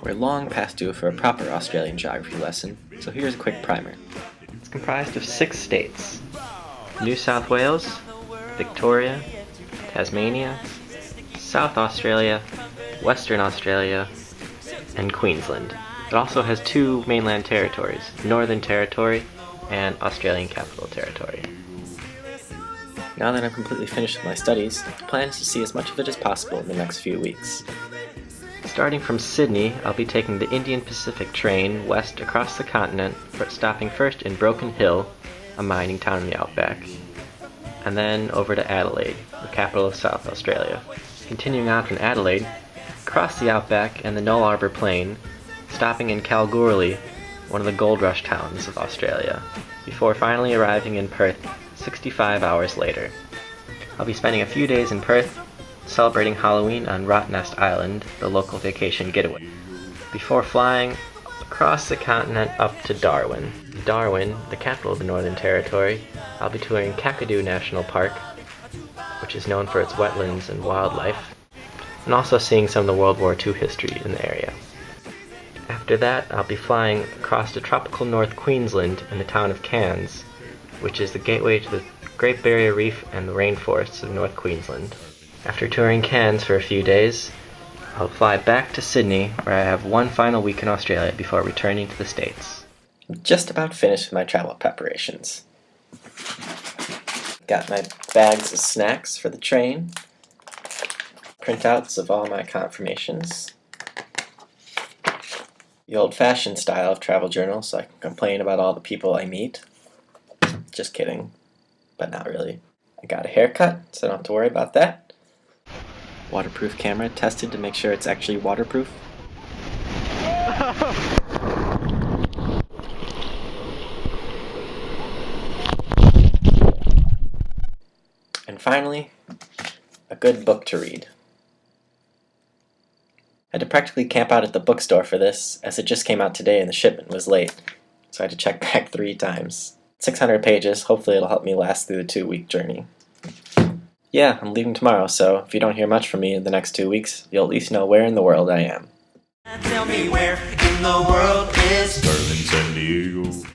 We're long past due for a proper Australian geography lesson, so here's a quick primer. It's comprised of 6 states: New South Wales, Victoria, Tasmania, South Australia, Western Australia, and Queensland. It also has 2 mainland territories, Northern Territory and Australian Capital Territory. Now that I'm completely finished with my studies, the plan is to see as much of it as possible in the next few weeks. Starting from Sydney, I'll be taking the Indian Pacific train west across the continent, stopping first in Broken Hill, a mining town in the outback, and then over to Adelaide, the capital of South Australia. Continuing on from Adelaide, across the outback and the Nullarbor Plain, stopping in Kalgoorlie, one of the gold rush towns of Australia, before finally arriving in Perth 65 hours later. I'll be spending a few days in Perth, celebrating Halloween on Rottnest Island, the local vacation getaway, before flying across the continent up to Darwin. Darwin, the capital of the Northern Territory, I'll be touring Kakadu National Park, which is known for its wetlands and wildlife, and also seeing some of the World War II history in the area. After that, I'll be flying across to tropical North Queensland in the town of Cairns, which is the gateway to the Great Barrier Reef and the rainforests of North Queensland. After touring Cairns for a few days, I'll fly back to Sydney, where I have one final week in Australia before returning to the States. I'm just about finished with my travel preparations. Got my bags of snacks for the train, printouts of all my confirmations, the old-fashioned style of travel journal so I can complain about all the people I meet. Just kidding, but not really. I got a haircut, so I don't have to worry about that. Waterproof camera tested to make sure it's actually waterproof. And finally, a good book to read. I had to practically camp out at the bookstore for this, as it just came out today and the shipment was late, so I had to check back 3 times. 600 pages, hopefully it'll help me last through the 2-week journey. Yeah, I'm leaving tomorrow, so if you don't hear much from me in the next 2 weeks, you'll at least know where in the world I am. Tell me where in the world is Berlin, San Diego.